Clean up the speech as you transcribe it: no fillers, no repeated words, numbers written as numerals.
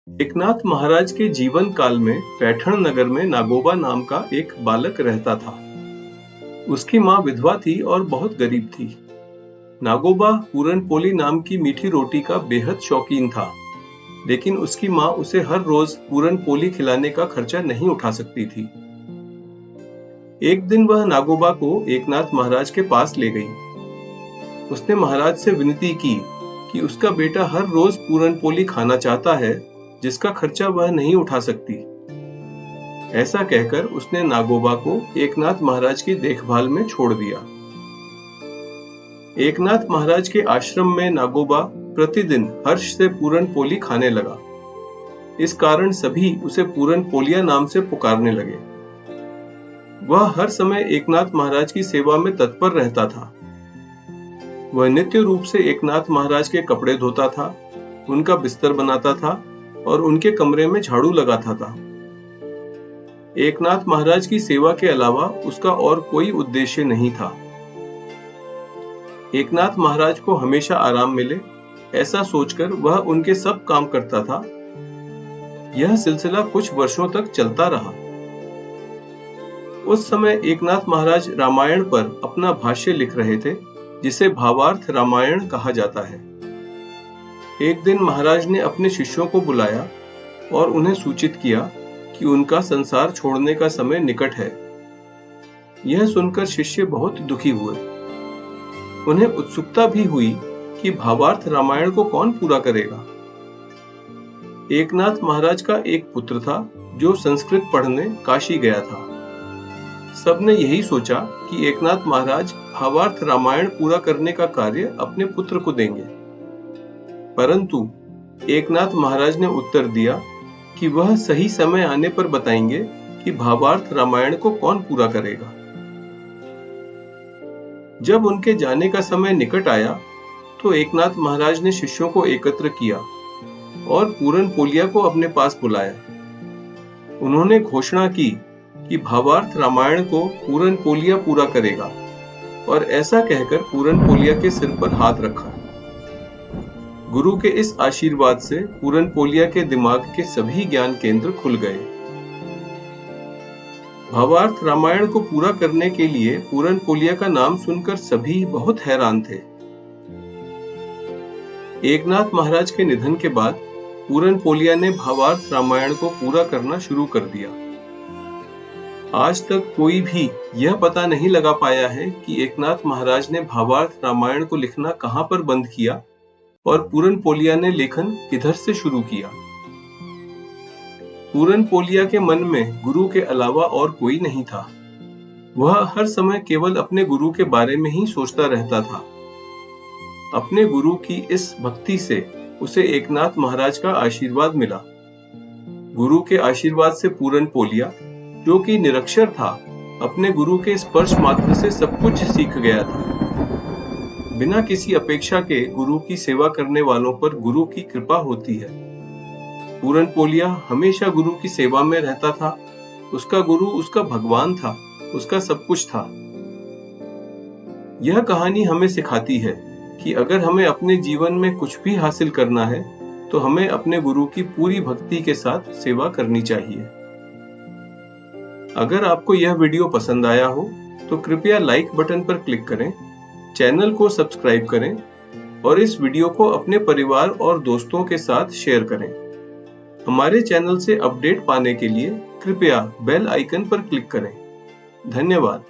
एकनाथ महाराज के जीवन काल में पैठण नगर में नागोबा नाम का एक बालक रहता था। उसकी माँ विधवा थी और बहुत गरीब थी। नागोबा पूरन पोली नाम की मीठी रोटी का बेहद शौकीन था, लेकिन उसकी माँ उसे हर रोज पूरन पोली खिलाने का खर्चा नहीं उठा सकती थी। एक दिन वह नागोबा को एकनाथ महाराज के पास ले गई। उसने महाराज से विनती की कि उसका बेटा हर रोज पूरन पोली खाना चाहता है, जिसका खर्चा वह नहीं उठा सकती। ऐसा कहकर उसने नागोबा को एकनाथ महाराज की देखभाल में छोड़ दिया। एकनाथ महाराज के आश्रम में नागोबा प्रतिदिन हर्ष से पूरन पोली खाने लगा। इस कारण सभी उसे पूरन पोलिया नाम से पुकारने लगे। वह हर समय एकनाथ महाराज की सेवा में तत्पर रहता था। वह नित्य रूप से एकनाथ महाराज के कपड़े धोता था, उनका बिस्तर बनाता था और उनके कमरे में झाड़ू लगाता था। एकनाथ महाराज की सेवा के अलावा उसका और कोई उद्देश्य नहीं था। एकनाथ महाराज को हमेशा आराम मिले, ऐसा सोचकर वह उनके सब काम करता था। यह सिलसिला कुछ वर्षों तक चलता रहा। उस समय एकनाथ महाराज रामायण पर अपना भाष्य लिख रहे थे, जिसे भावार्थ रामायण कहा जाता है। एक दिन महाराज ने अपने शिष्यों को बुलाया और उन्हें सूचित किया कि उनका संसार छोड़ने का समय निकट है। यह सुनकर शिष्य बहुत दुखी हुए। उन्हें उत्सुकता भी हुई कि भावार्थ रामायण को कौन पूरा करेगा। एकनाथ महाराज का एक पुत्र था जो संस्कृत पढ़ने काशी गया था। सबने यही सोचा कि एकनाथ महाराज भावार्थ रामायण पूरा करने का कार्य अपने पुत्र को देंगे। परंतु एकनाथ महाराज ने उत्तर दिया कि वह सही समय आने पर बताएंगे कि भावार्थ रामायण को कौन पूरा करेगा। जब उनके जाने का समय निकट आया तो एकनाथ महाराज ने शिष्यों को एकत्र किया और पूरन पोलिया को अपने पास बुलाया। उन्होंने घोषणा की कि भावार्थ रामायण को पूरन पोलिया पूरा करेगा, और ऐसा कहकर पूरन पोलिया के सिर पर हाथ रखा। गुरु के इस आशीर्वाद से पूरन पोलिया के दिमाग के सभी ज्ञान केंद्र खुल गए। भावार्थ रामायण को पूरा करने के लिए पूरन पोलिया का नाम सुनकर सभी बहुत हैरान थे। एकनाथ महाराज के निधन के बाद पूरन पोलिया ने भावार्थ रामायण को पूरा करना शुरू कर दिया। आज तक कोई भी यह पता नहीं लगा पाया है कि एकनाथ महाराज ने भावार्थ रामायण को लिखना कहां पर बंद किया और पूरन पोलिया ने लेखन किधर से शुरू किया। पूरन पोलिया के मन में गुरु के अलावा और कोई नहीं था। वह हर समय केवल अपने गुरु के बारे में ही सोचता रहता था। अपने गुरु की इस भक्ति से उसे एकनाथ महाराज का आशीर्वाद मिला। गुरु के आशीर्वाद से पूरन पोलिया, जो कि निरक्षर था, अपने गुरु के स्पर्श मात्र से सब कुछ सीख गया था। बिना किसी अपेक्षा के गुरु की सेवा करने वालों पर गुरु की कृपा होती है। पूरन पोलिया हमेशा गुरु की सेवा में रहता था। उसका गुरु उसका भगवान था, उसका सब कुछ था। यह कहानी हमें सिखाती है कि अगर हमें अपने जीवन में कुछ भी हासिल करना है तो हमें अपने गुरु की पूरी भक्ति के साथ सेवा करनी चाहिए। अगर आपको यह वीडियो पसंद आया हो तो कृपया लाइक बटन पर क्लिक करें, चैनल को सब्सक्राइब करें और इस वीडियो को अपने परिवार और दोस्तों के साथ शेयर करें। हमारे चैनल से अपडेट पाने के लिए कृपया बेल आइकन पर क्लिक करें। धन्यवाद।